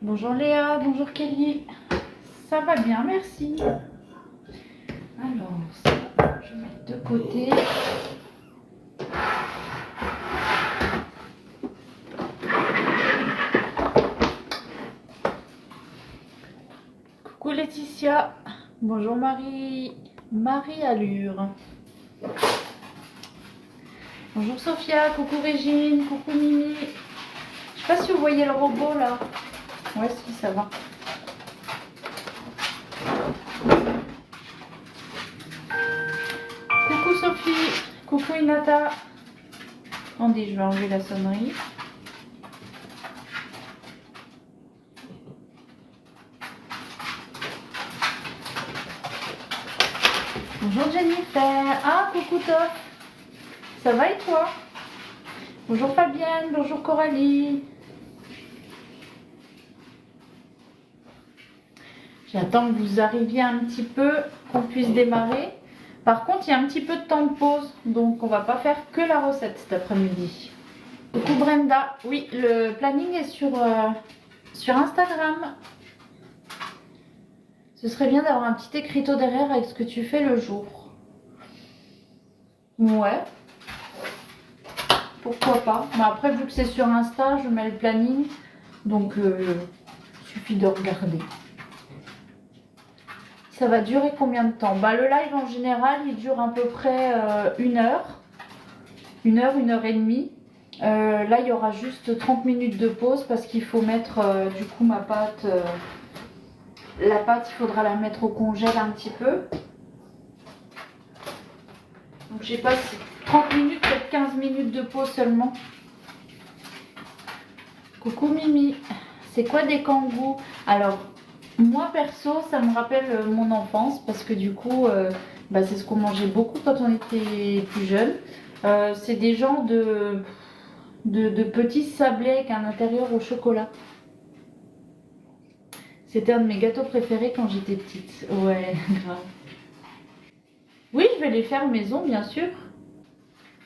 Bonjour Léa, bonjour Kelly. Ça va bien, merci. Alors, ça, je vais mettre de côté. Coucou Laetitia. Bonjour Marie Allure. Bonjour Sophia, coucou Régine, coucou Mimi. Je sais pas si vous voyez le robot là. Ouais, si, ça va. Coucou Sophie, coucou Inata. Attendez, je vais enlever la sonnerie. Bonjour Jennifer. Ah, coucou Top. Ça va et toi? Bonjour Fabienne, bonjour Coralie. J'attends que vous arriviez un petit peu, qu'on puisse démarrer. Par contre, il y a un petit peu de temps de pause, donc on va pas faire que la recette cet après-midi. Coucou Brenda. Oui, le planning est sur Instagram. Ce serait bien d'avoir un petit écriteau derrière avec ce que tu fais le jour. Ouais. Pourquoi pas. Mais après, vu que c'est sur Insta, je mets le planning. Donc, il suffit de regarder. Ça va durer combien de temps? Le live, en général, il dure à peu près 1 heure. 1 heure, 1 heure et demie. Là, il y aura juste 30 minutes de pause parce qu'il faut mettre, du coup, ma pâte... la pâte, il faudra la mettre au congèle un petit peu. Donc, j'ai pas 30 minutes, peut-être 15 minutes de pause seulement. Coucou Mimi. C'est quoi des kangous? Alors, moi perso, ça me rappelle mon enfance parce que du coup, c'est ce qu'on mangeait beaucoup quand on était plus jeune. C'est des genres de petits sablés avec un intérieur au chocolat. C'était un de mes gâteaux préférés quand j'étais petite. Ouais, grave. Oui, je vais les faire maison, bien sûr.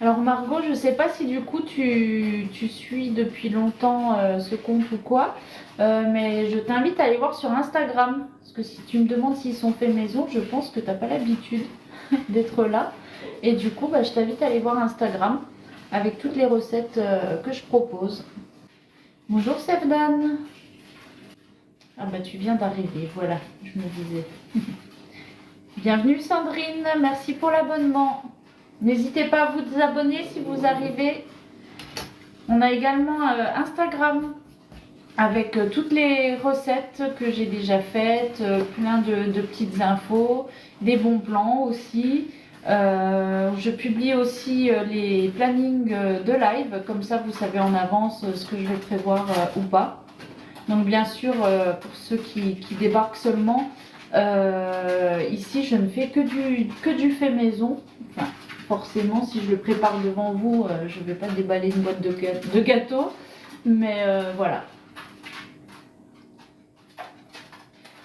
Alors Margot, je sais pas si du coup tu suis depuis longtemps ce compte ou quoi, mais je t'invite à aller voir sur Instagram. Parce que si tu me demandes s'ils sont faits maison, je pense que tu n'as pas l'habitude d'être là. Et du coup, je t'invite à aller voir Instagram avec toutes les recettes que je propose. Bonjour Sevdan. Ah tu viens d'arriver, voilà, je me disais. Bienvenue Sandrine, merci pour l'abonnement. N'hésitez pas à vous abonner si vous arrivez. On a également Instagram avec toutes les recettes que j'ai déjà faites, plein de petites infos, des bons plans aussi. Je publie aussi les plannings de live, comme ça vous savez en avance ce que je vais prévoir ou pas. Donc bien sûr, pour ceux qui débarquent seulement, ici je ne fais que du fait maison. Enfin, forcément, si je le prépare devant vous, je ne vais pas déballer une boîte de gâteaux. Mais voilà.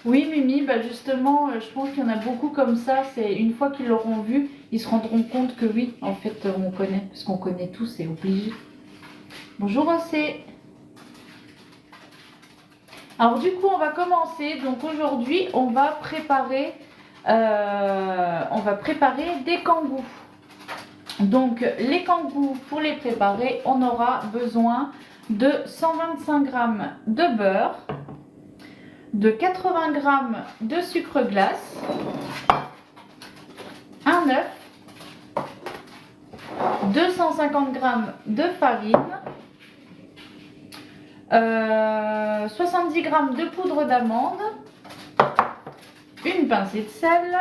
Oui, Mimi, justement, je pense qu'il y en a beaucoup comme ça. C'est une fois qu'ils l'auront vu, ils se rendront compte que oui, en fait, on connaît. Parce qu'on connaît tous, c'est obligé. Bonjour, Océ. Alors du coup, on va commencer. Donc aujourd'hui, on va préparer des kangous. Donc les kangous, pour les préparer, on aura besoin de 125 g de beurre, de 80 g de sucre glace, un œuf, 250 g de farine, 70 g de poudre d'amande, une pincée de sel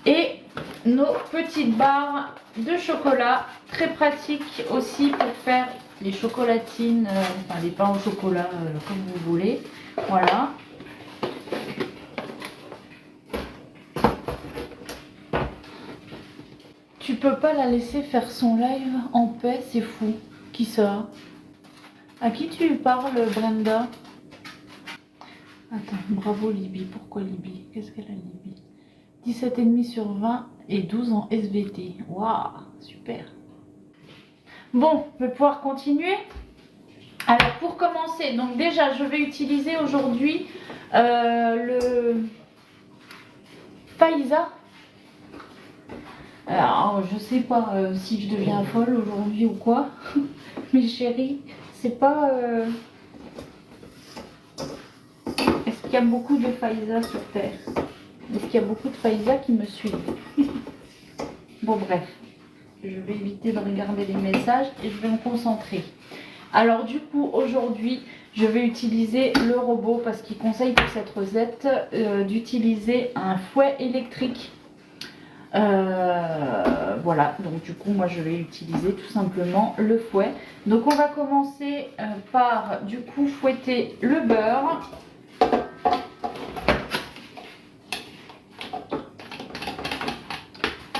et nos petites barres de chocolat, très pratique aussi pour faire les chocolatines, enfin les pains au chocolat comme vous voulez. Voilà. Tu peux pas la laisser faire son live en paix, c'est fou. Qui ça? À qui tu parles, Brenda? Attends, bravo Libye. Pourquoi Libye? Qu'est-ce qu'elle a Libye? 17,5 sur 20 et 12 en SVT. Waouh, super. Bon, je vais pouvoir continuer. Alors, pour commencer, donc déjà je vais utiliser aujourd'hui le Faiza. Alors je sais pas si je deviens folle aujourd'hui ou quoi, mais chérie, c'est pas... Est-ce qu'il y a beaucoup de Faiza sur Terre? Est-ce qu'il y a beaucoup de Faiza qui me suivent? Bon bref, je vais éviter de regarder les messages et je vais me concentrer. Alors du coup aujourd'hui je vais utiliser le robot parce qu'il conseille pour cette recette d'utiliser un fouet électrique. Voilà, donc du coup moi je vais utiliser tout simplement le fouet. Donc on va commencer par du coup fouetter le beurre.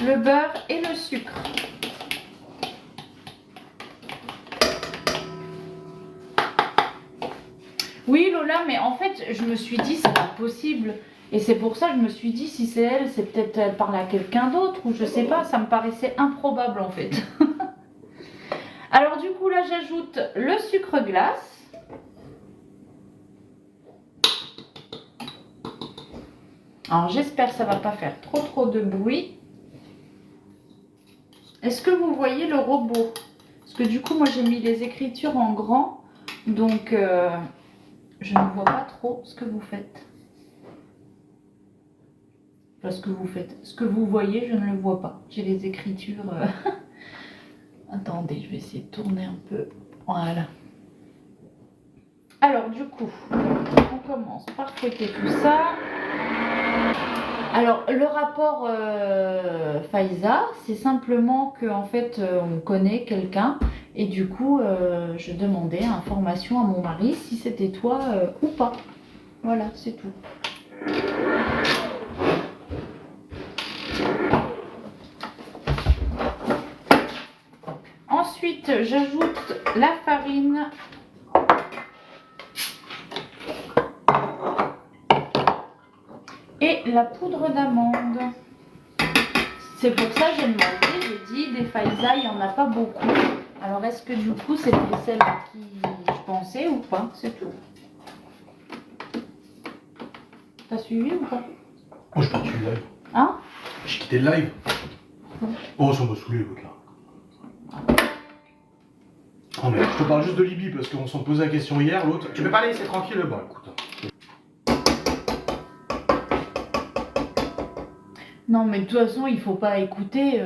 Le beurre et le sucre. Oui Lola, mais en fait je me suis dit c'est pas possible. Et c'est pour ça que je me suis dit si c'est elle, c'est peut-être elle parle à quelqu'un d'autre ou je sais pas, ça me paraissait improbable en fait. Alors du coup là j'ajoute le sucre glace. Alors j'espère que ça va pas faire trop de bruit. Est-ce que vous voyez le robot? Parce que du coup moi j'ai mis les écritures en grand, donc je ne vois pas trop ce que vous faites. Enfin, ce que vous faites. Ce que vous voyez, je ne le vois pas. J'ai les écritures... Attendez, je vais essayer de tourner un peu. Voilà. Alors du coup, on commence par fouetter tout ça. Alors le rapport Faiza, c'est simplement que en fait on connaît quelqu'un et du coup je demandais information à mon mari si c'était toi ou pas. Voilà, c'est tout. Ensuite, j'ajoute la farine. Et la poudre d'amande. C'est pour ça que j'ai demandé, j'ai dit des Faiza, il n'y en a pas beaucoup. Alors est-ce que du coup c'était celle à qui je pensais ou pas? C'est tout. T'as suivi ou pas? Oh, je parti du live. Hein? J'ai quitté le live. Oh, ça m'a saoulé l'autre là. Oh mais je te parle juste de Libye parce qu'on s'en posait la question hier, l'autre. Tu peux pas laisser tranquille? Bon écoute. Non mais de toute façon il faut pas écouter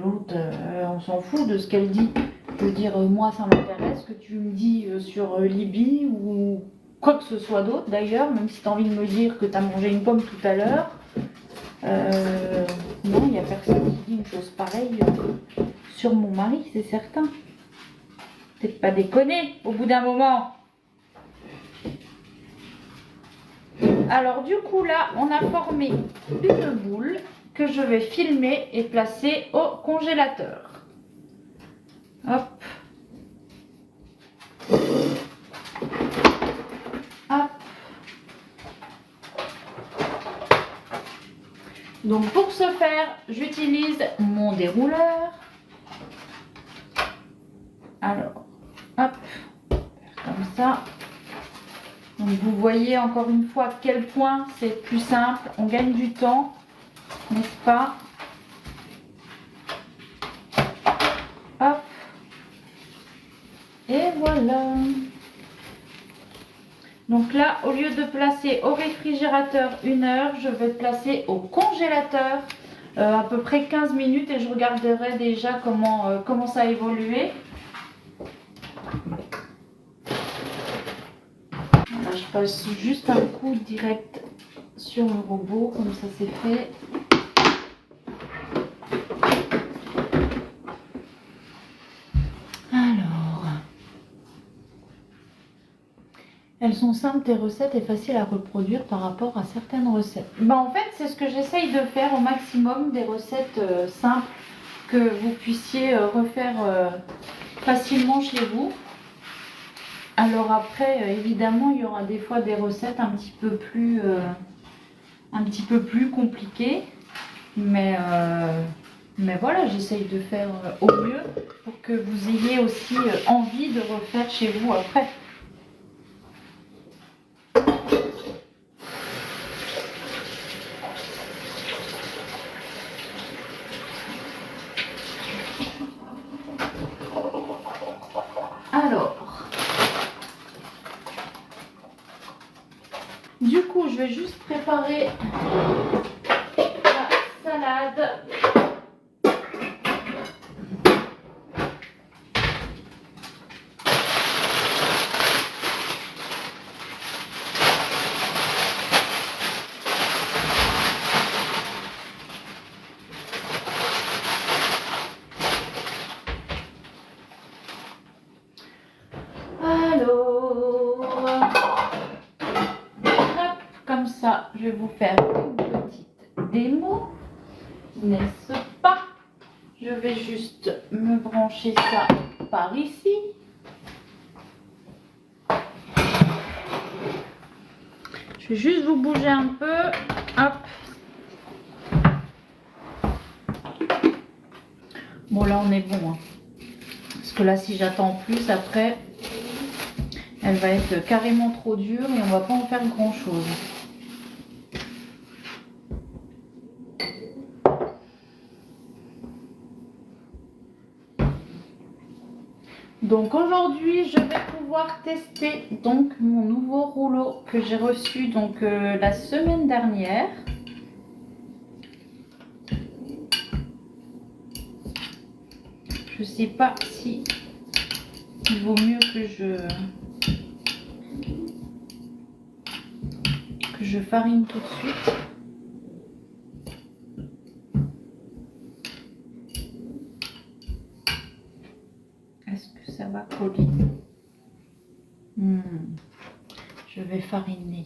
l'autre, on s'en fout de ce qu'elle dit. Je veux dire moi ça m'intéresse que tu me dis sur Libye ou quoi que ce soit d'autre d'ailleurs, même si tu as envie de me dire que tu as mangé une pomme tout à l'heure. Non, il n'y a personne qui dit une chose pareille sur mon mari, c'est certain. Peut-être pas déconner au bout d'un moment. Alors du coup là, on a formé une boule que je vais filmer et placer au congélateur. Hop. Hop. Donc pour ce faire, j'utilise mon dérouleur. Alors, hop, comme ça. Donc vous voyez encore une fois à quel point c'est plus simple, on gagne du temps, n'est-ce pas? Hop. Et voilà. Donc là, au lieu de placer au réfrigérateur 1 heure, je vais placer au congélateur à peu près 15 minutes et je regarderai déjà comment ça a évolué. Là, je passe juste un coup direct sur le robot, comme ça c'est fait. Alors, elles sont simples tes recettes et faciles à reproduire par rapport à certaines recettes. En fait, c'est ce que j'essaye de faire au maximum, des recettes simples que vous puissiez refaire facilement chez vous. Alors après, évidemment, il y aura des fois des recettes un petit peu plus compliquées, mais voilà, j'essaye de faire au mieux pour que vous ayez aussi envie de refaire chez vous après. Du coup, je vais juste préparer la salade. Alors, hop, comme ça, je vais vous faire une petite démo, n'est-ce pas? Je vais juste me brancher ça par ici. Je vais juste vous bouger un peu. Hop. Bon, là, on est bon. Hein. Parce que là, si j'attends plus, après, elle va être carrément trop dure et on va pas en faire grand-chose. Donc aujourd'hui, je vais pouvoir tester donc mon nouveau rouleau que j'ai reçu donc la semaine dernière. Je sais pas si il vaut mieux que je farine tout de suite. Est-ce que ça va coller? Je vais fariner.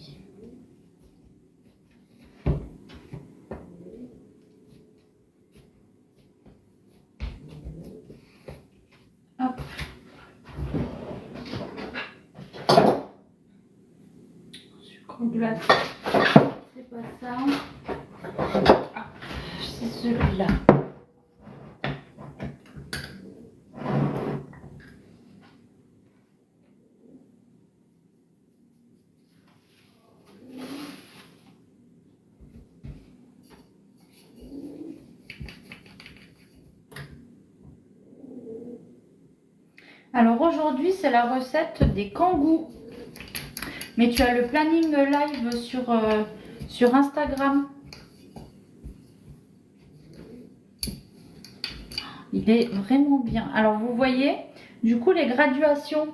Hop. Sucre glace, c'est pas ça. Ah, c'est celui-là. Alors aujourd'hui, c'est la recette des kangous. Mais tu as le planning live sur Instagram. Il est vraiment bien. Alors vous voyez, du coup, les graduations.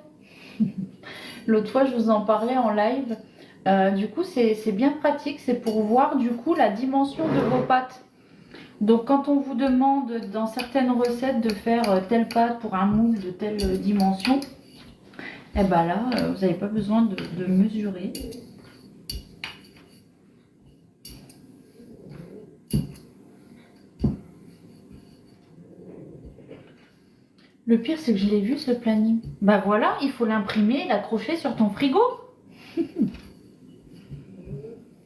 L'autre fois, je vous en parlais en live. Du coup, c'est bien pratique. C'est pour voir du coup la dimension de vos pâtes. Donc quand on vous demande dans certaines recettes de faire telle pâte pour un moule de telle dimension, et bien là, vous n'avez pas besoin de mesurer. Le pire, c'est que je l'ai vu ce planning. Bah voilà, il faut l'imprimer et l'accrocher sur ton frigo.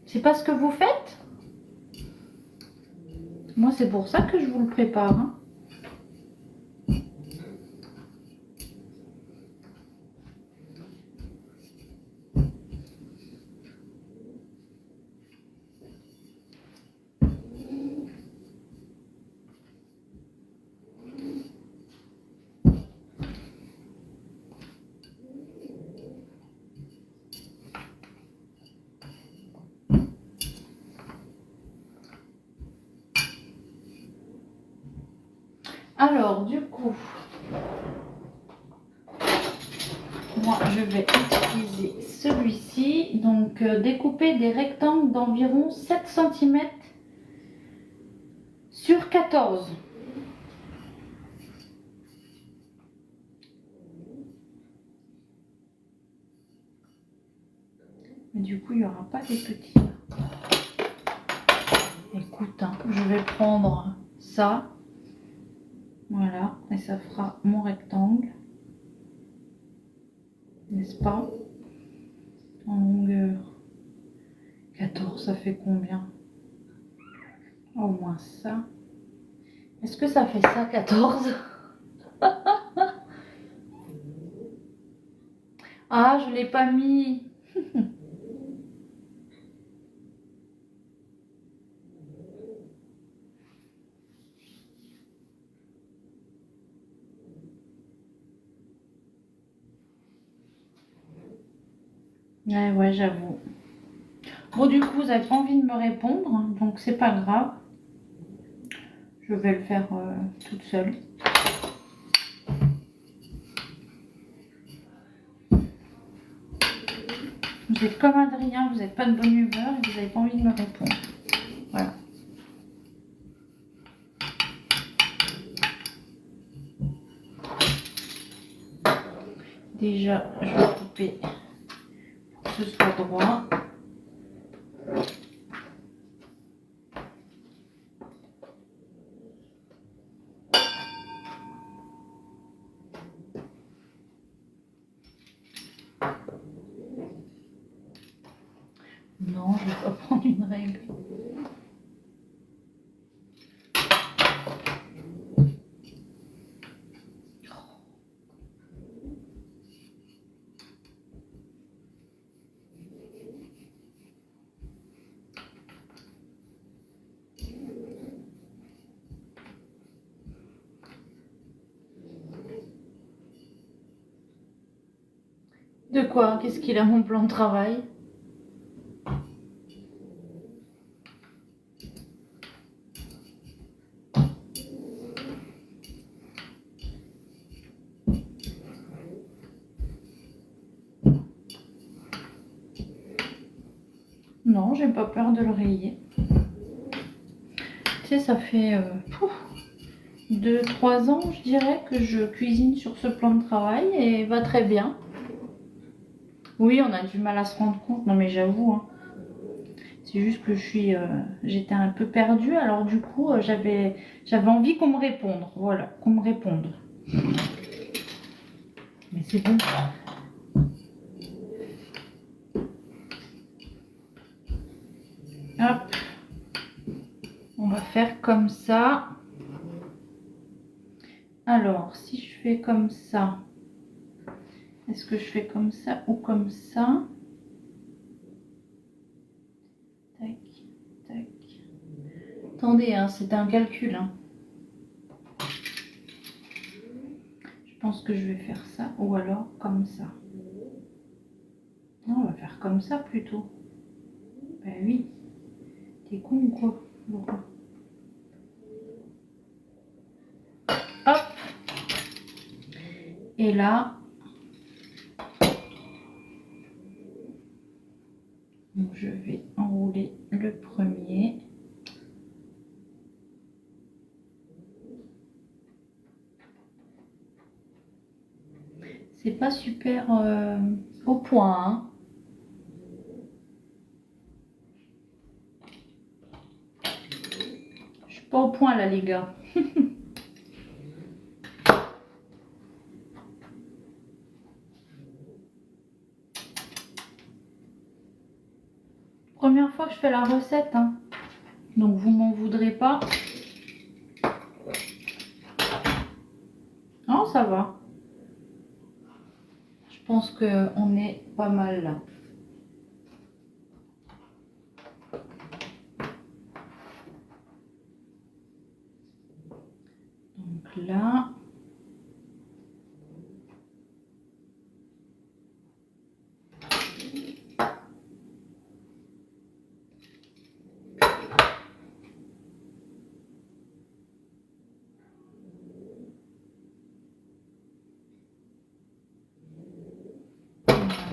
C'est pas ce que vous faites? Moi, c'est pour ça que je vous le prépare. Hein. Alors, du coup, moi, je vais utiliser celui-ci. Donc, découper des rectangles d'environ 7 cm sur 14. Mais du coup, il n'y aura pas des petits. Écoute, hein, je vais prendre ça. Voilà, et ça fera mon rectangle. N'est-ce pas? En longueur. 14, ça fait combien? Au moins ça. Est-ce que ça fait ça, 14? Ah, je ne l'ai pas mis. Ouais, j'avoue. Bon, du coup, vous n'avez pas envie de me répondre, donc c'est pas grave. Je vais le faire toute seule. Vous êtes comme Adrien, vous n'êtes pas de bonne humeur et vous n'avez pas envie de me répondre. Voilà. Déjà, je vais couper pour que ce soit droit. Non, je ne vais pas prendre une règle. De quoi? Qu'est-ce qu'il a mon plan de travail? Non, j'ai pas peur de le rayer. Tu sais, ça fait 2-3 ans, je dirais, que je cuisine sur ce plan de travail et va très bien. Oui, on a du mal à se rendre compte. Non, mais j'avoue, hein. C'est juste que j'étais un peu perdue. Alors du coup, j'avais envie qu'on me réponde. Voilà, qu'on me réponde. Mais c'est bon. Hop. On va faire comme ça. Alors, si je fais comme ça, est-ce que je fais comme ça ou comme ça? Tac, tac. Attendez, hein, c'est un calcul. Hein. Je pense que je vais faire ça ou alors comme ça. Non, on va faire comme ça plutôt. Ben oui. T'es con ou quoi, Laura? Hop. Et là, donc je vais enrouler le premier. C'est pas super au point, hein. Je suis pas au point là, les gars. Première fois que je fais la recette, hein. Donc vous m'en voudrez pas. Non, ça va. Je pense qu'on est pas mal là. Donc là.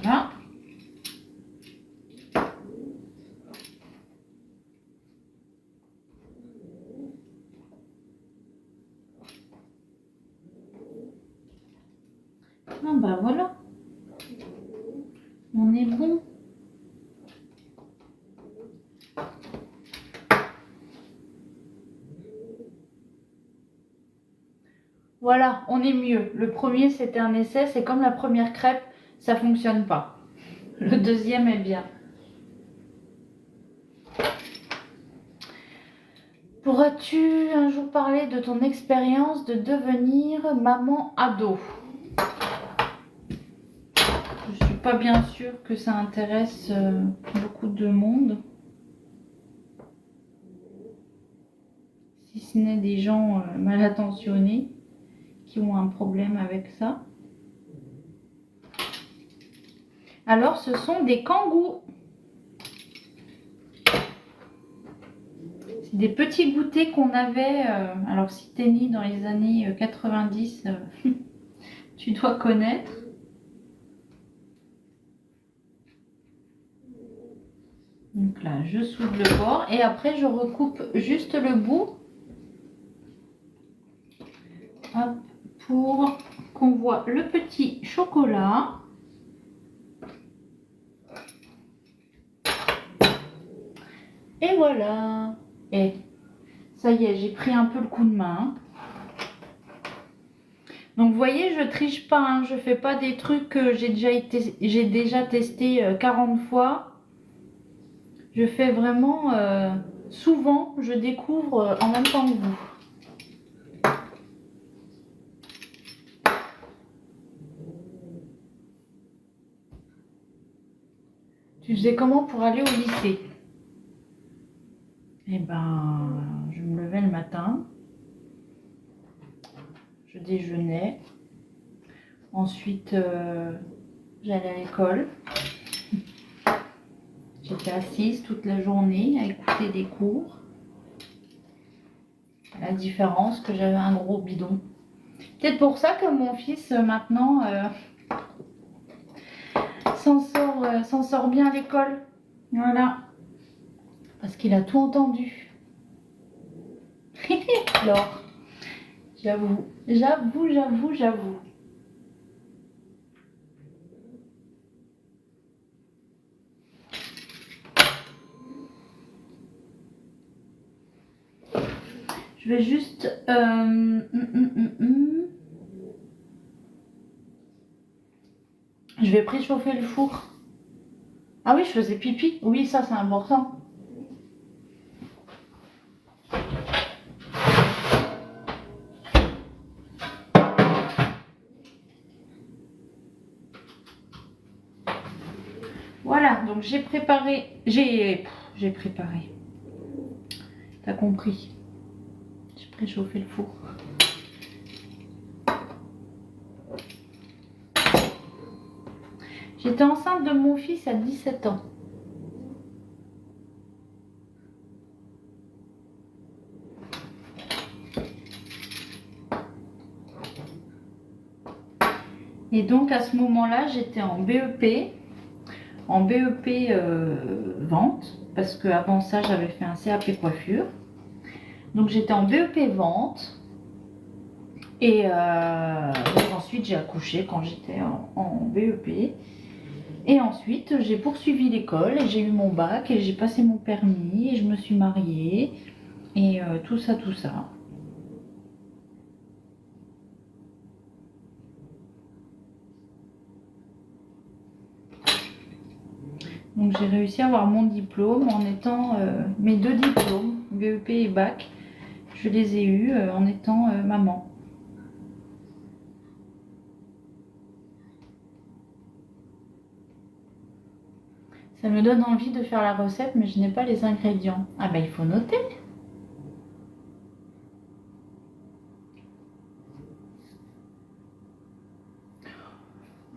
Voilà. Ah bah voilà. On est bon. Voilà, on est mieux. Le premier, c'était un essai. C'est comme la première crêpe, ça fonctionne pas. Le deuxième est bien. Pourras-tu un jour parler de ton expérience de devenir maman ado? Je suis pas bien sûre que ça intéresse beaucoup de monde. Si ce n'est des gens mal intentionnés qui ont un problème avec ça. Alors, ce sont des kangous. des petits goûters qu'on avait. Alors si t'es né dans les années 90, tu dois connaître. Donc là, je soude le bord et après je recoupe juste le bout. Hop, pour qu'on voit le petit chocolat. Et voilà. Et ça y est, j'ai pris un peu le coup de main. Donc vous voyez, je triche pas, hein, je fais pas des trucs que j'ai déjà testé 40 fois. Je fais vraiment souvent, je découvre en même temps que vous. Tu faisais comment pour aller au lycée? Eh ben, je me levais le matin, je déjeunais, ensuite j'allais à l'école. J'étais assise toute la journée à écouter des cours. La différence que j'avais un gros bidon. Peut-être pour ça que mon fils maintenant s'en sort bien à l'école. Voilà. Parce qu'il a tout entendu. Alors, j'avoue. Je vais juste... Je vais préchauffer le four. Ah oui, je faisais pipi. Oui, ça c'est important. Voilà, donc j'ai préparé... J'ai préparé. T'as compris. J'ai préchauffé le four. J'étais enceinte de mon fils à 17 ans. Et donc à ce moment-là, j'étais en BEP, vente, parce qu'avant ça, j'avais fait un CAP coiffure. Donc j'étais en BEP vente. Et donc ensuite, j'ai accouché quand j'étais en BEP. Et ensuite, j'ai poursuivi l'école et j'ai eu mon bac et j'ai passé mon permis et je me suis mariée et tout ça. Donc j'ai réussi à avoir mon diplôme en étant, mes deux diplômes, BEP et bac, je les ai eus en étant maman. Ça me donne envie de faire la recette, mais je n'ai pas les ingrédients. Ah ben il faut noter.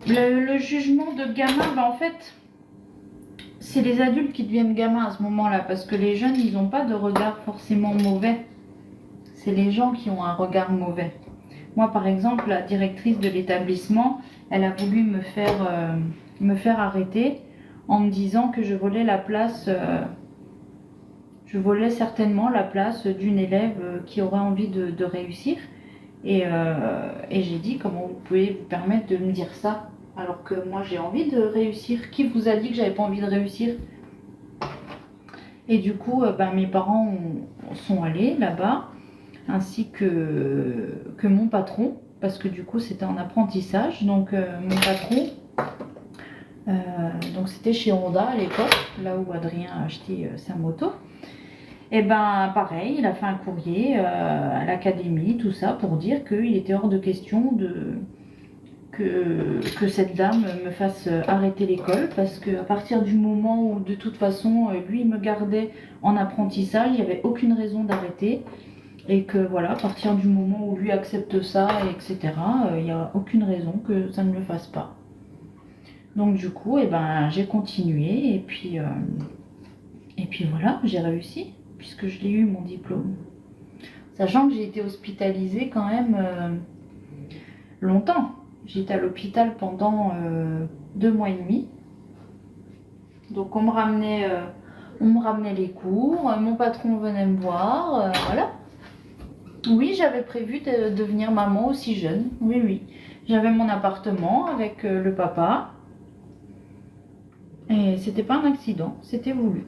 Le jugement de gamin, ben en fait, c'est les adultes qui deviennent gamins à ce moment-là, parce que les jeunes, ils n'ont pas de regard forcément mauvais. C'est les gens qui ont un regard mauvais. Moi, par exemple, la directrice de l'établissement, elle a voulu me faire arrêter en me disant que je volais la place, je volais certainement la place d'une élève qui aurait envie de réussir. Et j'ai dit, comment vous pouvez vous permettre de me dire ça alors que moi j'ai envie de réussir? Qui vous a dit que j'avais pas envie de réussir? Et du coup, mes parents sont allés là-bas, ainsi que mon patron, parce que du coup c'était en apprentissage. Donc mon patron, donc c'était chez Honda à l'époque, là où Adrien a acheté sa moto. Et ben pareil, il a fait un courrier à l'académie, tout ça, pour dire qu'il était hors de question que cette dame me fasse arrêter l'école, parce qu'à partir du moment où de toute façon lui il me gardait en apprentissage, il n'y avait aucune raison d'arrêter, et que voilà, à partir du moment où lui accepte ça, etc., il n'y a aucune raison que ça ne le fasse pas. Donc du coup, j'ai continué, et puis voilà, j'ai réussi. puisque je l'ai eu mon diplôme. Sachant que j'ai été hospitalisée quand même longtemps. J'étais à l'hôpital pendant 2 mois et demi. Donc on me ramenait les cours, mon patron venait me voir, voilà. Oui, j'avais prévu de devenir maman aussi jeune, oui, oui. J'avais mon appartement avec le papa. Et c'était pas un accident, c'était voulu.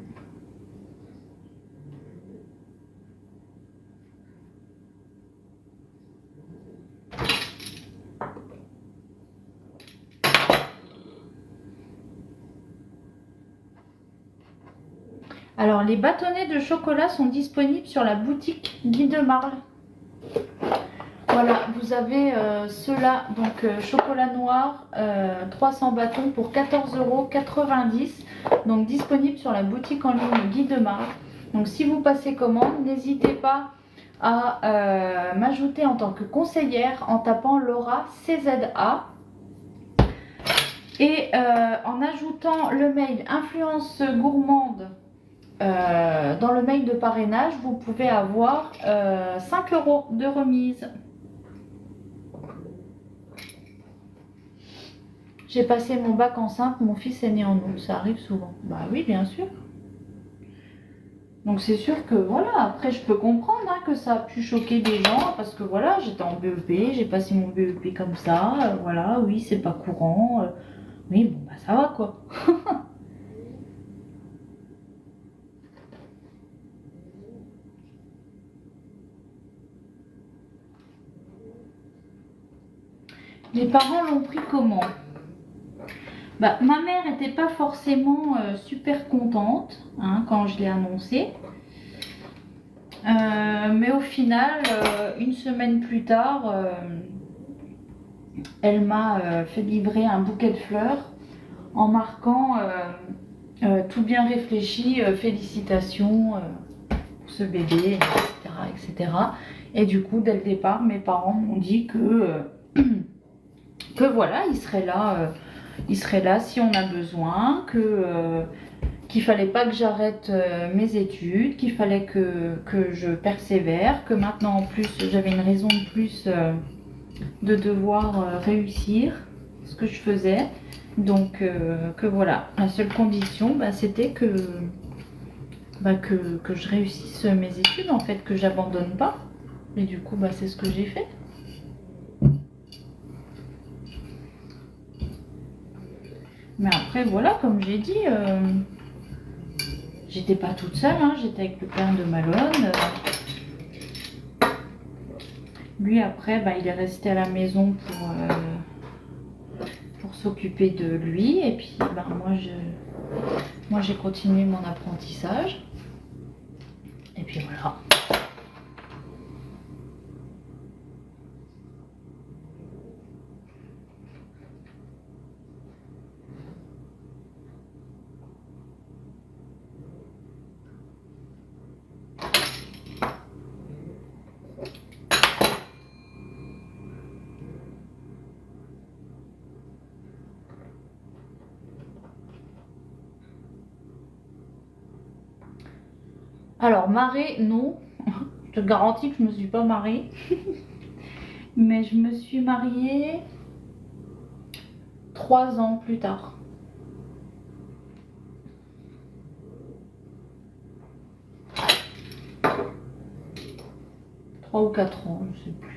Alors, les bâtonnets de chocolat sont disponibles sur la boutique Guy de Marle. Voilà, vous avez ceux-là, donc chocolat noir, 300 bâtons pour 14,90 €. Donc, disponible sur la boutique en ligne Guy de Marle. Donc, si vous passez commande, n'hésitez pas à m'ajouter en tant que conseillère en tapant Laura CZA. Et en ajoutant le mail influence gourmande dans le mail de parrainage, vous pouvez avoir 5 € de remise. J'ai passé mon bac enceinte, mon fils est né en août, ça arrive souvent. Bah oui, bien sûr. Donc c'est sûr que voilà, après je peux comprendre hein, que ça a pu choquer des gens parce que voilà, j'étais en BEP, j'ai passé mon BEP comme ça, voilà, oui, c'est pas courant. Oui, bon, bah ça va quoi. Mes parents l'ont pris comment? Bah, ma mère n'était pas forcément super contente hein, quand je l'ai annoncé. Mais au final, une semaine plus tard, elle m'a fait livrer un bouquet de fleurs en marquant tout bien réfléchi, félicitations pour ce bébé, etc., etc. Et du coup, dès le départ, mes parents m'ont dit que voilà, il serait là si on a besoin, qu'il fallait pas que j'arrête mes études, qu'il fallait que je persévère, que maintenant en plus j'avais une raison de plus de devoir réussir ce que je faisais. Donc que voilà, la seule condition c'était que je réussisse mes études en fait, que j'abandonne pas. Et du coup c'est ce que j'ai fait. Mais après, voilà, comme j'ai dit, j'étais pas toute seule, hein, j'étais avec le père de Malone. Lui, après, il est resté à la maison pour s'occuper de lui. Et puis, moi, j'ai continué mon apprentissage. Et puis, voilà. Alors, marée, non. Je te garantis que je ne me suis pas mariée. Mais je me suis mariée 3 ans plus tard. 3 ou 4 ans, je ne sais plus.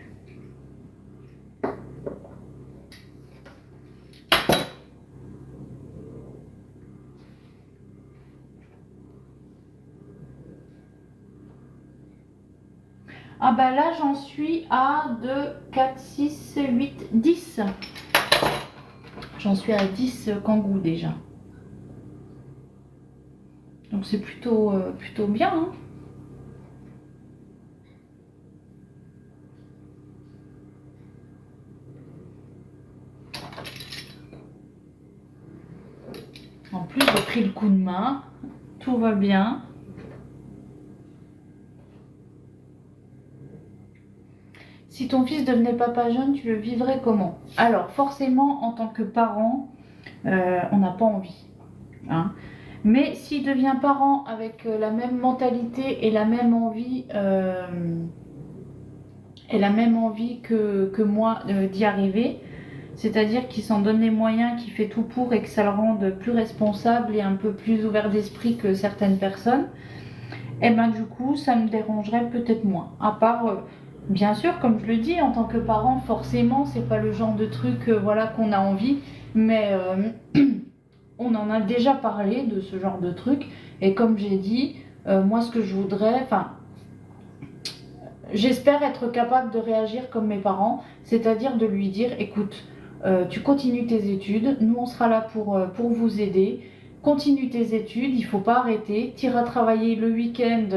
Ah bah là j'en suis à 2, 4, 6, 8, 10. J'en suis à 10 kangous déjà. Donc c'est plutôt bien. Hein. En plus j'ai pris le coup de main. Tout va bien. Si ton fils devenait papa jeune, tu le vivrais comment? Alors forcément, en tant que parent, on n'a pas envie. Hein. Mais s'il devient parent avec la même mentalité et la même envie, que moi d'y arriver, c'est-à-dire qu'il s'en donne les moyens, qu'il fait tout pour et que ça le rende plus responsable et un peu plus ouvert d'esprit que certaines personnes, et ben du coup ça me dérangerait peut-être moins. À part, bien sûr, comme je le dis, en tant que parent, forcément c'est pas le genre de truc voilà, qu'on a envie, mais on en a déjà parlé de ce genre de truc, et comme j'ai dit, moi ce que je voudrais, enfin j'espère être capable de réagir comme mes parents, c'est-à-dire de lui dire écoute, tu continues tes études, nous on sera là pour vous aider, continue tes études, il faut pas arrêter, tu iras travailler le week-end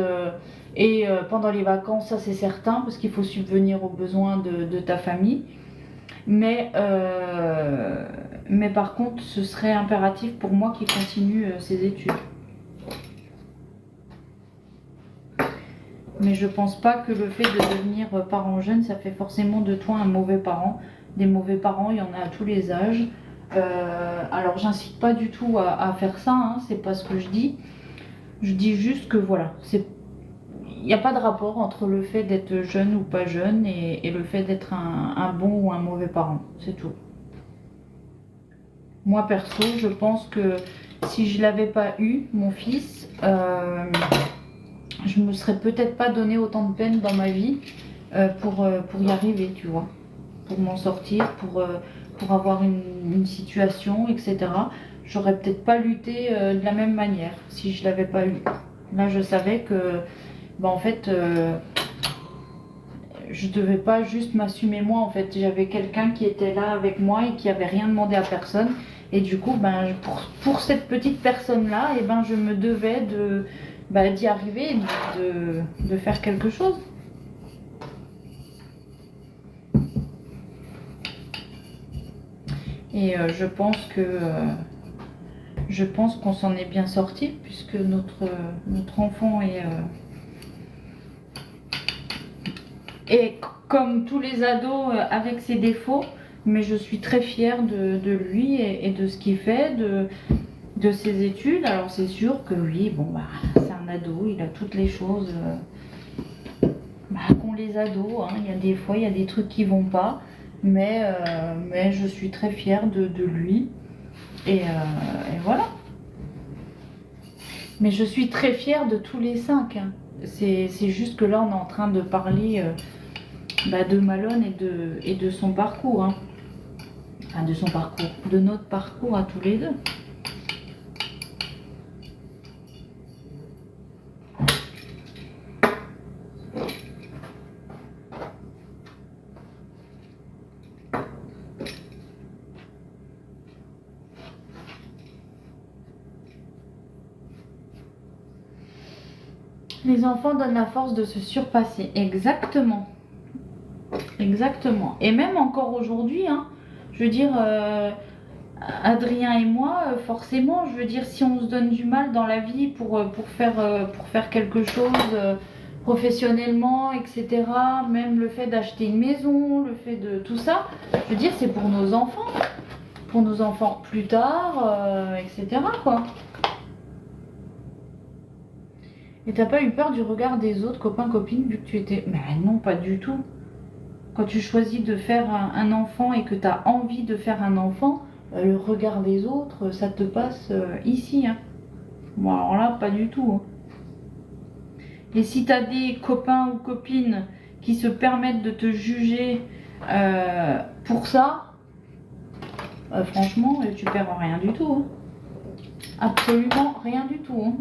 et pendant les vacances, ça c'est certain, parce qu'il faut subvenir aux besoins de ta famille. Mais par contre, ce serait impératif pour moi qu'il continue ses études. Mais je pense pas que le fait de devenir parent jeune, ça fait forcément de toi un mauvais parent. Des mauvais parents, il y en a à tous les âges. Alors j'incite pas du tout à faire ça, hein, c'est pas ce que je dis. Je dis juste que voilà, il n'y a pas de rapport entre le fait d'être jeune ou pas jeune et le fait d'être un bon ou un mauvais parent, c'est tout. Moi perso, je pense que si je l'avais pas eu, mon fils, je me serais peut-être pas donné autant de peine dans ma vie pour y arriver, tu vois, pour m'en sortir, pour avoir une situation, etc. J'aurais peut-être pas lutté de la même manière si je l'avais pas eu. Là, je savais que, en fait, je devais pas juste m'assumer moi. En fait, j'avais quelqu'un qui était là avec moi et qui avait rien demandé à personne. Et du coup, pour cette petite personne-là, je me devais d'y arriver, de faire quelque chose. Et je pense qu'on s'en est bien sorti, puisque notre enfant est comme tous les ados avec ses défauts, mais je suis très fière de lui et de ce qu'il fait, de ses études. Alors c'est sûr que oui, c'est un ado, il a toutes les choses qu'ont les ados, hein. Il y a des fois, il y a des trucs qui vont pas, mais je suis très fière de lui. Et voilà. Mais je suis très fière de tous les 5. Hein. C'est juste que là, on est en train de parler de Malone et de son parcours. Hein. Enfin, de son parcours, de notre parcours à tous les deux. Les enfants donnent la force de se surpasser. Exactement. Exactement. Et même encore aujourd'hui, hein, je veux dire, Adrien et moi, forcément, je veux dire, si on se donne du mal dans la vie pour faire quelque chose professionnellement, etc., même le fait d'acheter une maison, le fait de tout ça, je veux dire, c'est pour nos enfants plus tard, etc., quoi. Et t'as pas eu peur du regard des autres copains, copines, vu que tu étais... Mais non, pas du tout. Quand tu choisis de faire un enfant et que tu as envie de faire un enfant, le regard des autres, ça te passe ici. Hein. Bon, alors là, pas du tout. Hein. Et si tu as des copains ou copines qui se permettent de te juger pour ça, franchement, tu perds rien du tout. Hein. Absolument rien du tout. Hein.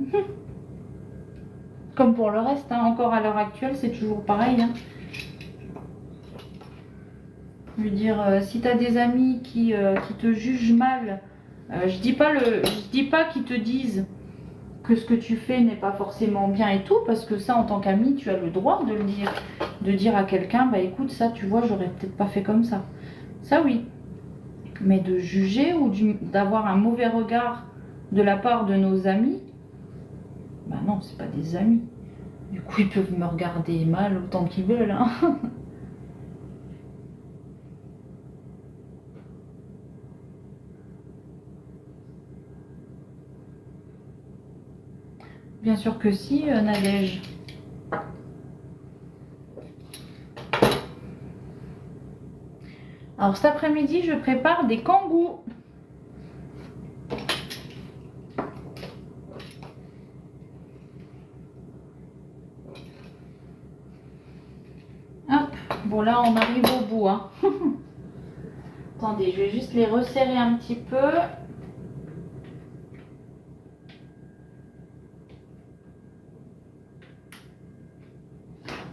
Comme pour le reste, hein, encore à l'heure actuelle, c'est toujours pareil. Hein. Je veux dire, si tu as des amis qui te jugent mal, je dis pas qu'ils te disent que ce que tu fais n'est pas forcément bien et tout, parce que ça, en tant qu'ami, tu as le droit de le dire. De dire à quelqu'un, écoute, ça, tu vois, j'aurais peut-être pas fait comme ça. Ça, oui. Mais de juger ou d'avoir un mauvais regard de la part de nos amis, non, c'est pas des amis. Du coup, ils peuvent me regarder mal autant qu'ils veulent, hein. Bien sûr que si, Nadège. Alors cet après-midi, je prépare des kangous. Hop, bon là on arrive au bout. Hein. Attendez, je vais juste les resserrer un petit peu.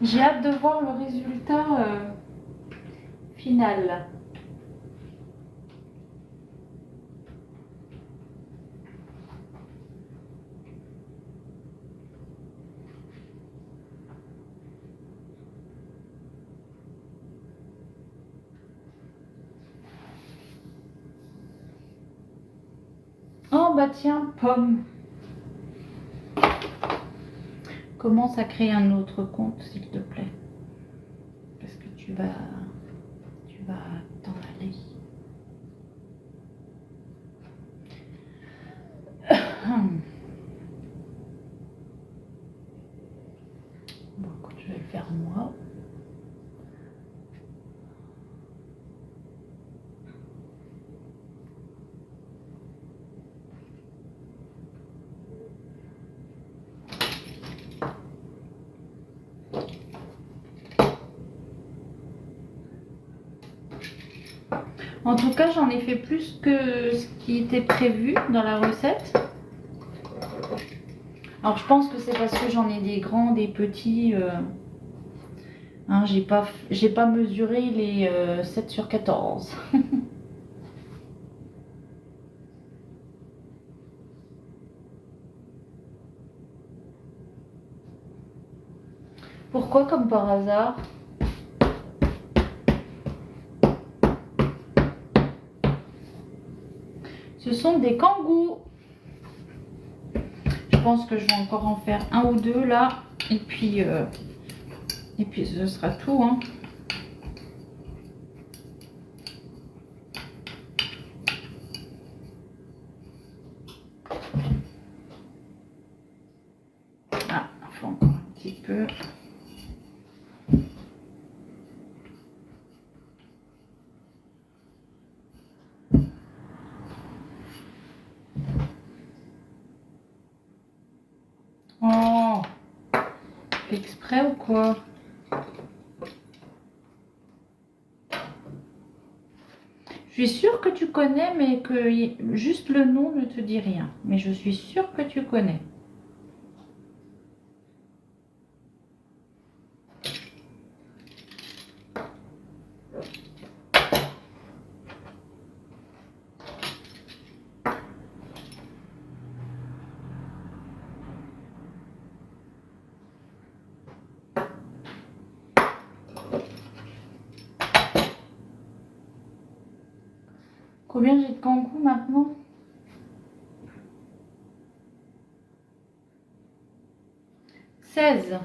J'ai hâte de voir le résultat final. Oh bah tiens, pomme. Commence à créer un autre compte, s'il te plaît. Parce que tu vas t'en aller. Bon, écoute, je vais le faire moi. En tout cas, j'en ai fait plus que ce qui était prévu dans la recette. Alors, je pense que c'est parce que j'en ai des grands, des petits. Hein, j'ai pas mesuré les 7 sur 14. Pourquoi comme par hasard? Ce sont des kangous. Je pense que je vais encore en faire un ou deux là. Et puis ce sera tout. Hein. Ah, il faut encore un petit peu. Oh, fait exprès ou quoi? Je suis sûre que tu connais, mais que juste le nom ne te dit rien. Mais je suis sûre que tu connais. Combien j'ai de kangous maintenant? 16.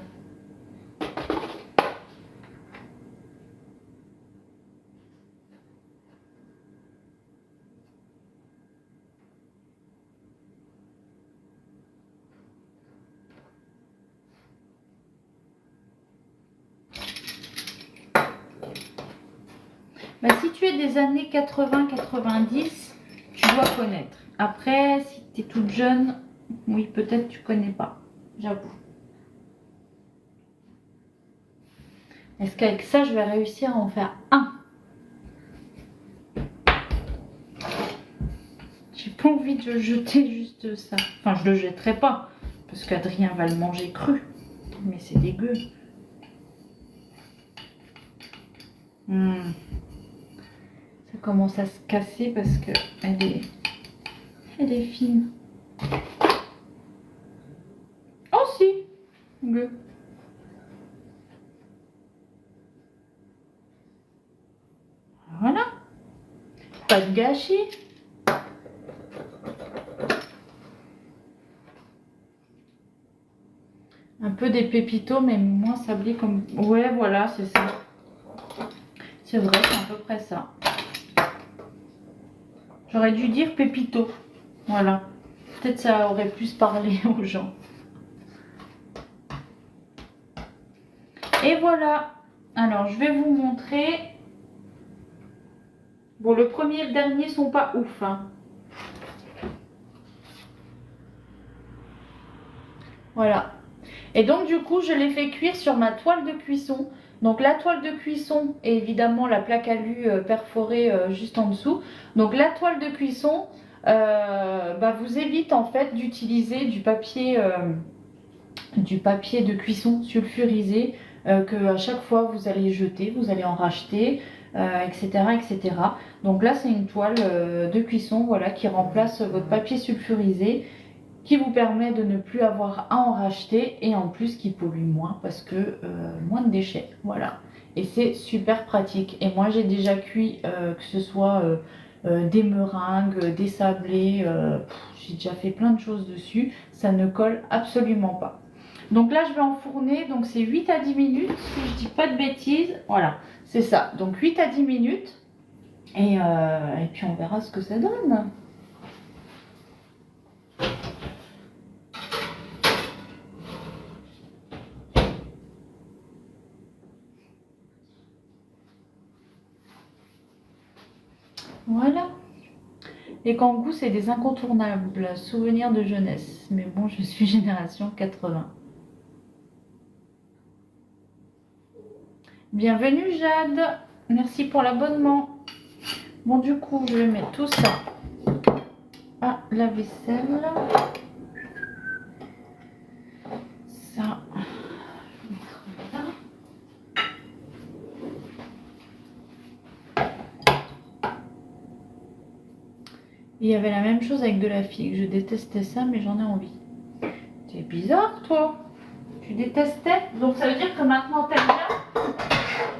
Bah, si tu es des années 80-90, tu dois connaître. Après, si tu es toute jeune, oui, peut-être tu connais pas, j'avoue. Est-ce qu'avec ça, je vais réussir à en faire un? J'ai pas envie de jeter juste ça. Enfin, je le jetterai pas, parce qu'Adrien va le manger cru. Mais c'est dégueu. Ça commence à se casser parce que elle est fine. Oh si, bleu. Voilà. Pas de gâchis. Un peu des pépitos, mais moins sablé comme... Ouais, voilà, c'est ça. C'est vrai, c'est à peu près ça. J'aurais dû dire pépito. Voilà. Peut-être ça aurait plus parlé aux gens. Et voilà. Alors, je vais vous montrer. Bon, le premier et le dernier sont pas ouf, hein. Voilà. Et donc, du coup, je l'ai fait cuire sur ma toile de cuisson. Donc, la toile de cuisson et évidemment la plaque alu perforée juste en dessous. Donc, la toile de cuisson vous évite en fait d'utiliser du papier de cuisson sulfurisé que à chaque fois vous allez jeter, vous allez en racheter, etc., etc. Donc là, c'est une toile de cuisson, voilà, qui remplace votre papier sulfurisé, qui vous permet de ne plus avoir à en racheter et en plus qui pollue moins parce que moins de déchets, voilà. Et c'est super pratique. Et moi, j'ai déjà cuit que ce soit des meringues, des sablés, j'ai déjà fait plein de choses dessus. Ça ne colle absolument pas. Donc là, je vais enfourner, donc c'est 8 à 10 minutes, si je dis pas de bêtises. Voilà, c'est ça. Donc 8 à 10 minutes. Et puis on verra ce que ça donne. Voilà. Les kangous, c'est des incontournables souvenirs de jeunesse. Mais bon, je suis génération 80. Bienvenue Jade. Merci pour l'abonnement. Bon, du coup, je vais mettre tout ça à la vaisselle. Ça. Il y avait la même chose avec de la figue. Je détestais ça, mais j'en ai envie. C'est bizarre, toi. Tu détestais, donc ça veut dire que maintenant t'aimes bien.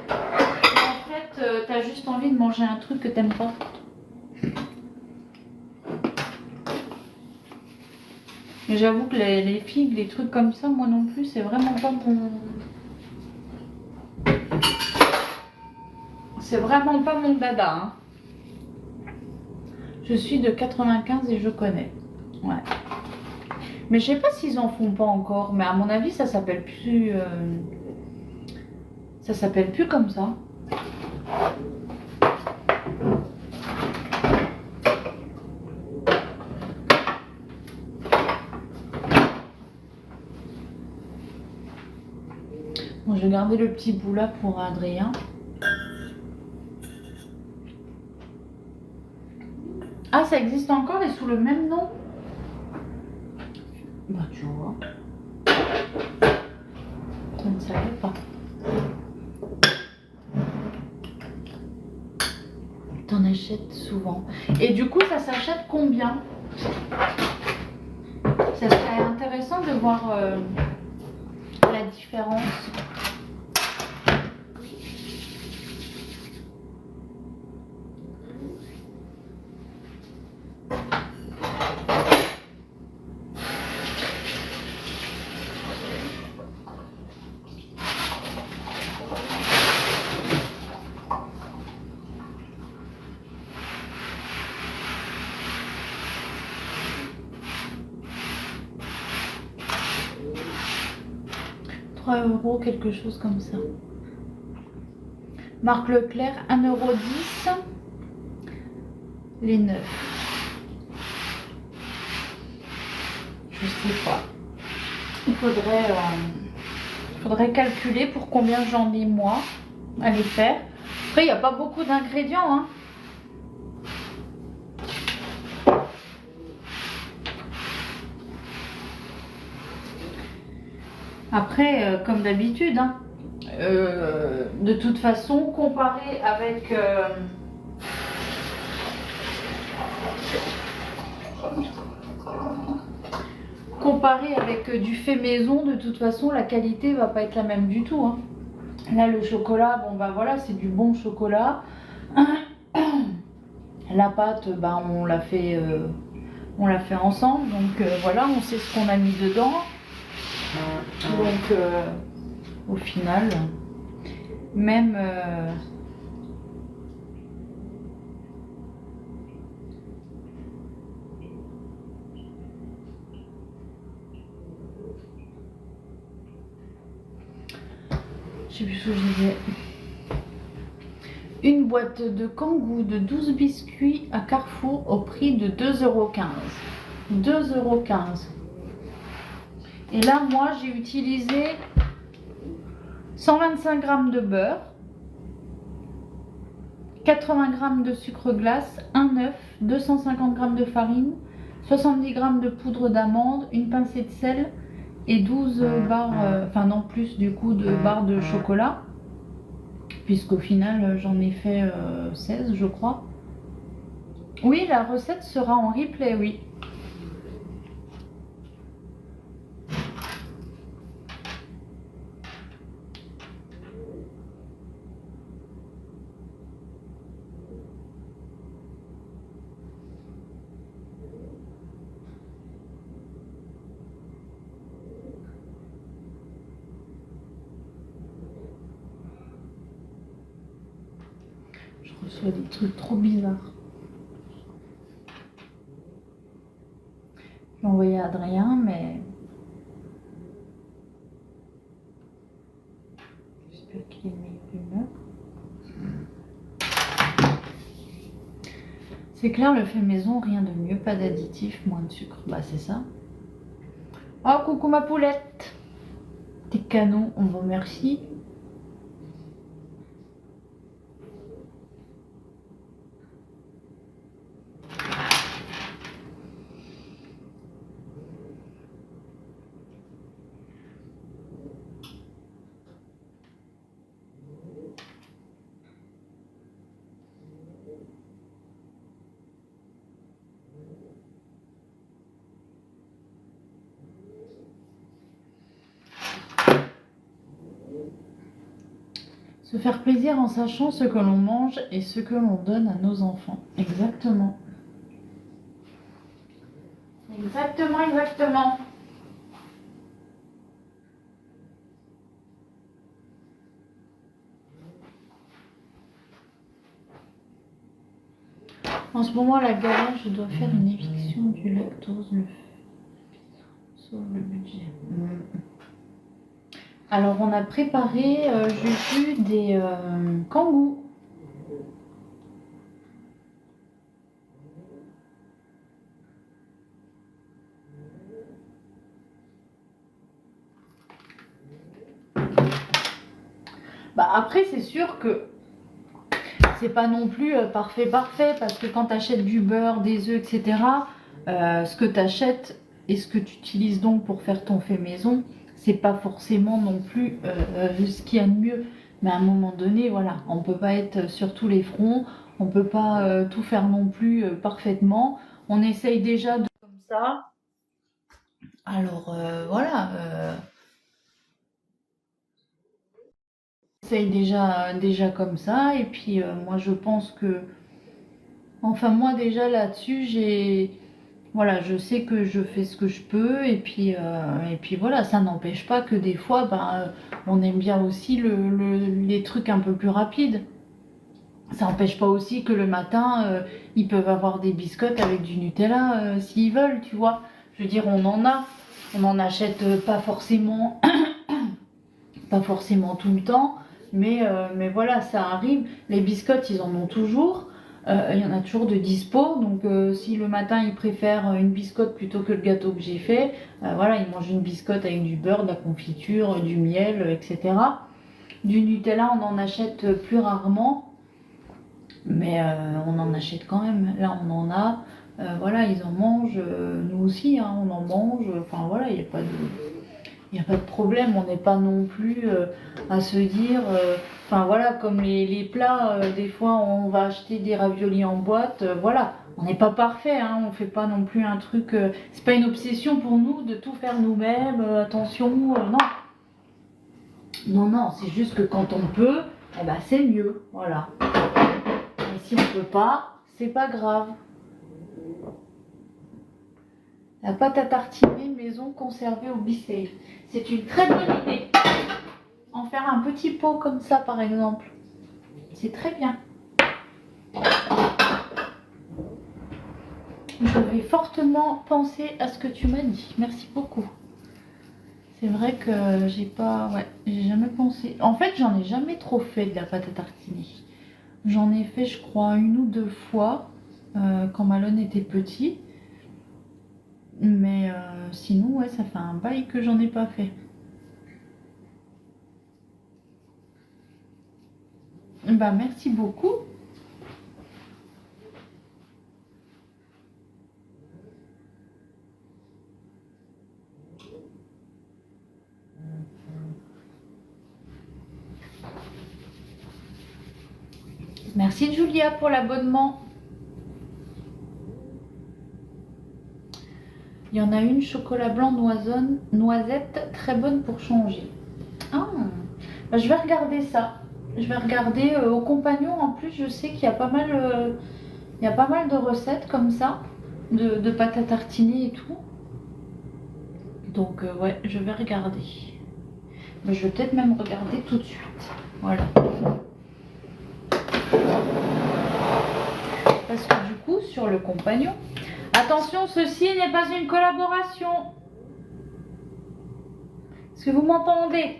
Et en fait, t'as juste envie de manger un truc que t'aimes pas. Mais j'avoue que les figues, les trucs comme ça, moi non plus, c'est vraiment pas mon... C'est vraiment pas mon dada, hein. Je suis de 95 et je connais. Ouais. Mais je sais pas s'ils en font pas encore. Mais à mon avis, ça s'appelle plus... Ça s'appelle plus comme ça. Bon, je vais garder le petit bout là pour Adrien. Ah, ça existe encore et sous le même nom? Bah, tu vois. Je ne savais pas. T'en achètes souvent. Et du coup, ça s'achète combien? Ça serait intéressant de voir la différence. €, quelque chose comme ça. Marque Leclerc, 1,10 €. Les 9. Je sais pas. Il faudrait calculer pour combien j'en ai moi à les faire. Après, il n'y a pas beaucoup d'ingrédients, hein. Après, comme d'habitude, hein, de toute façon, comparé avec du fait maison, de toute façon, la qualité va pas être la même du tout, hein. Là, le chocolat, bon bah voilà, c'est du bon chocolat. La pâte, on l'a fait ensemble, donc voilà, on sait ce qu'on a mis dedans. Donc au final, même Je sais plus ce que je disais. Une boîte de Kangoo de 12 biscuits à Carrefour au prix de 2,15 €. 2,15 €. Et là, moi, j'ai utilisé 125 g de beurre, 80 g de sucre glace, un œuf, 250 g de farine, 70 g de poudre d'amande, une pincée de sel et 12 barres, enfin non plus du coup, de barres de chocolat. Puisqu'au final, j'en ai fait 16, je crois. Oui, la recette sera en replay, oui. Je reçois des trucs trop bizarres. J'ai envoyé à Adrien, mais j'espère qu'il est de meilleure humeur. C'est clair, le fait maison, rien de mieux, pas d'additifs, moins de sucre. Bah c'est ça. Oh coucou ma poulette. T'es canon, on vous remercie. Se faire plaisir en sachant ce que l'on mange et ce que l'on donne à nos enfants. Exactement. Exactement, exactement. En ce moment, la galère, je dois faire une éviction du lactose, sauve le budget. Alors, on a préparé, Juju, des kangous. Bah après, c'est sûr que c'est pas non plus parfait, parce que quand tu achètes du beurre, des œufs, etc., ce que tu achètes et ce que tu utilises donc pour faire ton fait maison, c'est pas forcément non plus ce qu'il y a de mieux. Mais à un moment donné, voilà, on peut pas être sur tous les fronts, on peut pas tout faire non plus parfaitement. On essaye déjà de comme ça. Alors voilà, on essaye déjà comme ça. Et puis moi je pense que, enfin moi déjà là-dessus, voilà, je sais que je fais ce que je peux, et puis voilà, ça n'empêche pas que des fois, on aime bien aussi les trucs un peu plus rapides. Ça n'empêche pas aussi que le matin, ils peuvent avoir des biscottes avec du Nutella s'ils veulent, tu vois. Je veux dire, on n'en achète pas forcément, pas forcément tout le temps, mais voilà, ça arrive. Les biscottes, ils en ont toujours. Il y en a toujours de dispo, donc si le matin ils préfèrent une biscotte plutôt que le gâteau que j'ai fait, voilà, ils mangent une biscotte avec du beurre, de la confiture, du miel, etc. Du Nutella, on en achète plus rarement, mais on en achète quand même. Là, on en a, voilà, ils en mangent, nous aussi, hein, on en mange. Enfin voilà, il n'y a pas de problème, on n'est pas non plus à se dire, enfin voilà, comme les plats, des fois on va acheter des raviolis en boîte, voilà, on n'est pas parfait, hein, on fait pas non plus un truc, c'est pas une obsession pour nous de tout faire nous-mêmes, attention, non. Non, c'est juste que quand on peut, eh ben, c'est mieux, voilà. Et si on peut pas, c'est pas grave. La pâte à tartiner maison conservée au bisafe. C'est une très bonne idée. En faire un petit pot comme ça, par exemple. C'est très bien. Je vais fortement penser à ce que tu m'as dit. Merci beaucoup. C'est vrai que j'ai pas... Ouais, j'ai jamais pensé... En fait, j'en ai jamais trop fait de la pâte à tartiner. J'en ai fait, je crois, 1 ou 2 fois quand Malone était petit. Mais sinon, ouais, ça fait un bail que j'en ai pas fait. Bah, merci beaucoup. Merci Julia pour l'abonnement. Il y en a une chocolat blanc noisette, très bonne pour changer. Ah, bah, je vais regarder ça. Je vais regarder au compagnon. En plus, je sais qu'il y a pas mal, de recettes comme ça, de pâte à tartiner et tout. Donc ouais, je vais regarder. Mais je vais peut-être même regarder tout de suite. Voilà. Parce que du coup, sur le compagnon, attention, ceci n'est pas une collaboration. Est-ce que vous m'entendez?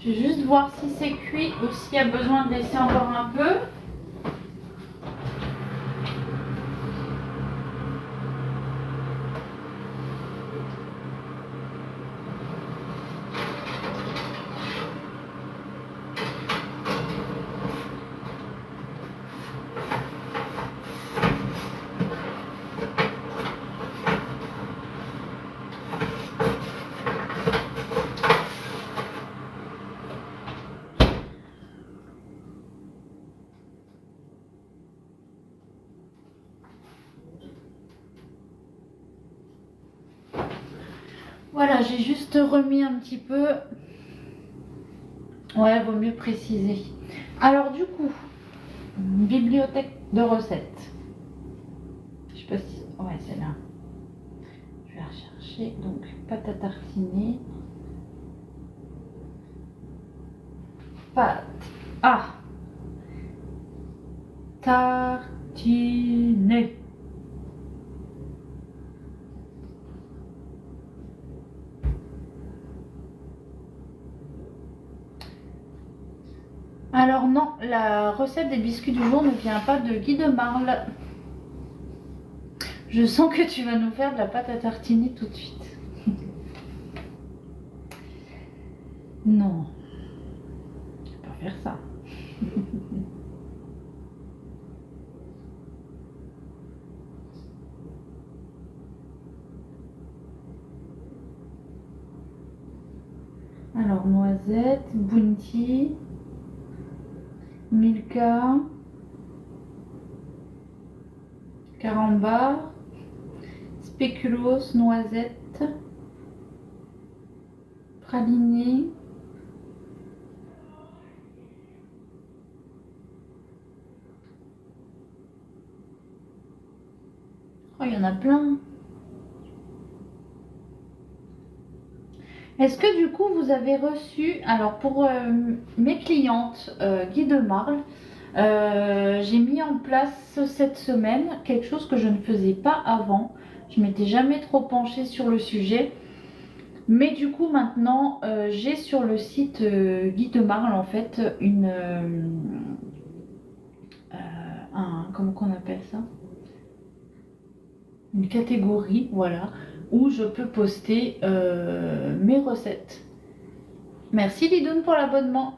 Je vais juste voir si c'est cuit ou s'il y a besoin de laisser encore un peu. Voilà, j'ai juste remis un petit peu. Ouais, vaut mieux préciser. Alors du coup, bibliothèque de recettes. Je sais pas si... Ouais, c'est là. Je vais la rechercher. Donc, pâte à tartiner. Pâte à tartiner. Alors non, la recette des biscuits du jour ne vient pas de Guy de Marle. Je sens que tu vas nous faire de la pâte à tartiner tout de suite. Non, je vais pas faire ça. Alors noisette, bounty, Milka, carambar, spéculoos, noisette, praliné, oh, il y en a plein. Est-ce que du coup vous avez reçu, alors pour mes clientes Guy de Marle, j'ai mis en place cette semaine quelque chose que je ne faisais pas avant. Je m'étais jamais trop penchée sur le sujet. Mais du coup maintenant j'ai sur le site Guy de Marle en fait comment qu'on appelle ça? Une catégorie, voilà, où je peux poster mes recettes. Merci Lidoun pour l'abonnement.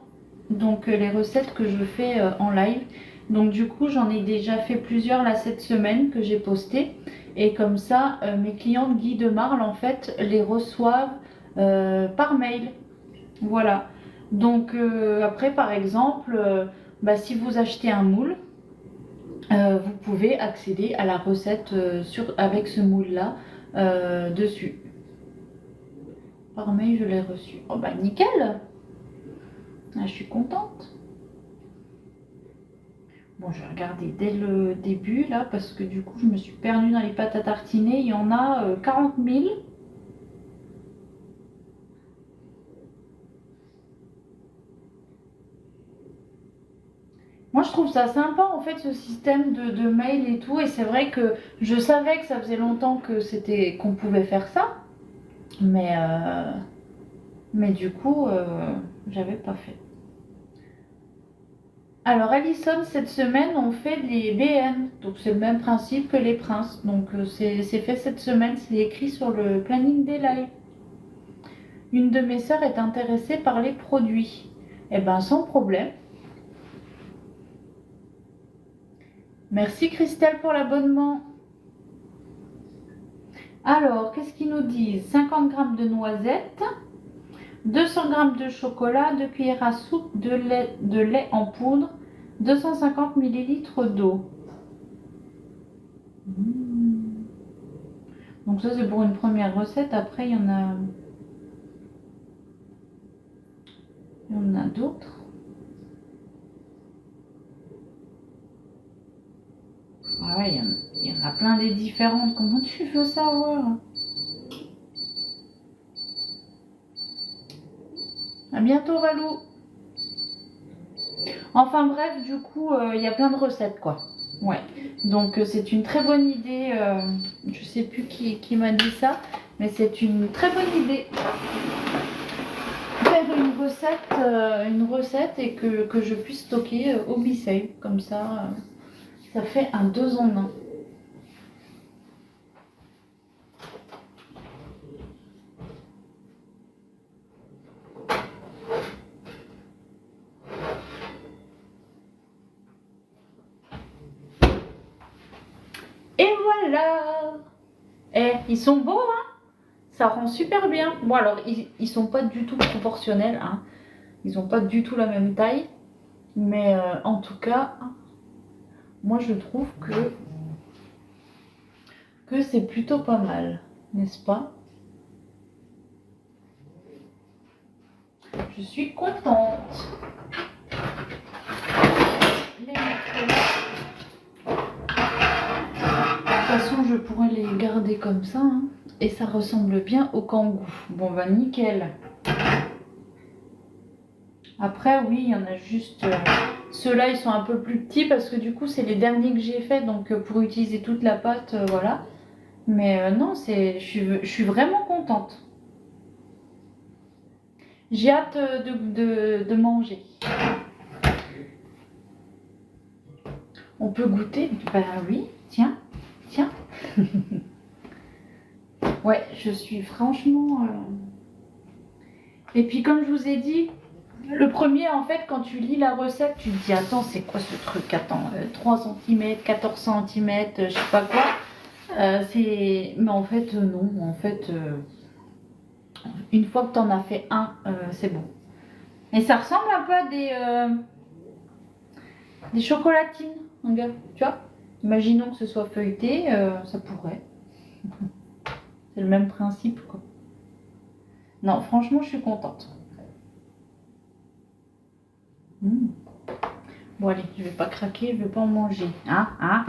Donc les recettes que je fais en live. Donc du coup j'en ai déjà fait plusieurs là cette semaine que j'ai posté. Et comme ça mes clientes Guy de Marle en fait les reçoivent par mail. Voilà. Donc après par exemple si vous achetez un moule, vous pouvez accéder à la recette avec ce moule là dessus. Par mail je l'ai reçu. Oh bah nickel. Ah, je suis contente. Bon, je vais regarder dès le début là parce que du coup je me suis perdue dans les pâtes à tartiner. Il y en a 40 000. Moi je trouve ça sympa en fait ce système de mail et tout. Et c'est vrai que je savais que ça faisait longtemps que qu'on pouvait faire ça. Mais du coup, j'avais pas fait. Alors, Alison, cette semaine, on fait les BN. Donc, c'est le même principe que les princes. Donc, c'est fait cette semaine. C'est écrit sur le planning des lives. Une de mes sœurs est intéressée par les produits. Eh ben, sans problème. Merci Christelle pour l'abonnement. Alors, qu'est-ce qu'ils nous disent? 50 g de noisettes, 200 g de chocolat, 2 cuillères à soupe de lait en poudre, 250 ml d'eau. Donc ça c'est pour une première recette. Après il y en a d'autres. Ah ouais, il y en a plein des différentes. Comment tu veux savoir? À bientôt Valou. Enfin bref, du coup, il y a plein de recettes quoi. Ouais. Donc c'est une très bonne idée. Je sais plus qui m'a dit ça, mais c'est une très bonne idée. Faire une recette et que je puisse stocker au Bissey. Comme ça, ça fait un 2 en 1. Et voilà. Eh, ils sont beaux, hein? Ça rend super bien. Bon, alors, ils sont pas du tout proportionnels, hein. Ils ont pas du tout la même taille. Mais en tout cas, moi, je trouve que c'est plutôt pas mal. N'est-ce pas? Je suis contente. Les mettre là. De toute façon, je pourrais les garder comme ça, hein. Et ça ressemble bien au kangou. Bon, bah nickel. Après, oui, il y en a juste... ceux-là, ils sont un peu plus petits parce que du coup, c'est les derniers que j'ai fait. Donc, pour utiliser toute la pâte, voilà. Mais non, je suis vraiment contente. J'ai hâte de manger. On peut goûter? Bah oui, tiens, tiens. Ouais, je suis franchement... Et puis comme je vous ai dit, le premier en fait, quand tu lis la recette, tu te dis attends, c'est quoi ce truc? Attends, 3 cm, 14 cm, je sais pas quoi. Mais en fait, non. En fait, une fois que tu en as fait un, c'est bon. Et ça ressemble un peu à des chocolatines, regarde, tu vois. Imaginons que ce soit feuilleté, ça pourrait. C'est le même principe, quoi. Non, franchement, je suis contente. Bon, allez, je vais pas craquer, je vais pas en manger. Hein.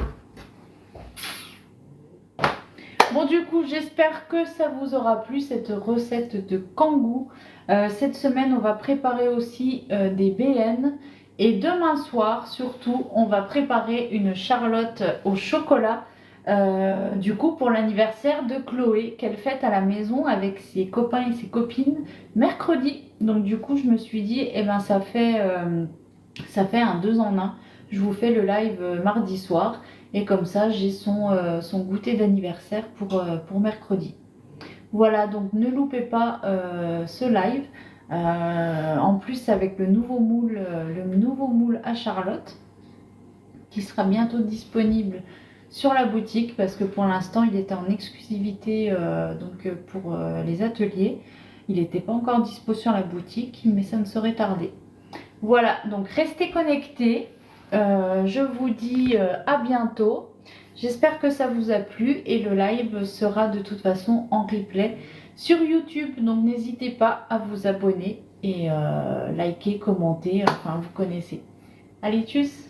Bon, du coup, j'espère que ça vous aura plu, cette recette de kangou. Cette semaine, on va préparer aussi des BN. Et demain soir, surtout, on va préparer une charlotte au chocolat. Du coup, pour l'anniversaire de Chloé, qu'elle fête à la maison avec ses copains et ses copines mercredi. Donc, du coup, je me suis dit, eh ben, ça fait un 2 en 1. Je vous fais le live mardi soir. Et comme ça, j'ai son goûter d'anniversaire pour mercredi. Voilà, donc ne loupez pas ce live. En plus, avec le nouveau moule à Charlotte, qui sera bientôt disponible sur la boutique, parce que pour l'instant, il était en exclusivité pour les ateliers. Il n'était pas encore dispo sur la boutique, mais ça ne saurait tarder. Voilà, donc restez connectés. Je vous dis à bientôt. J'espère que ça vous a plu et le live sera de toute façon en replay sur YouTube. Donc n'hésitez pas à vous abonner et liker, commenter, enfin vous connaissez. Allez, tchuss!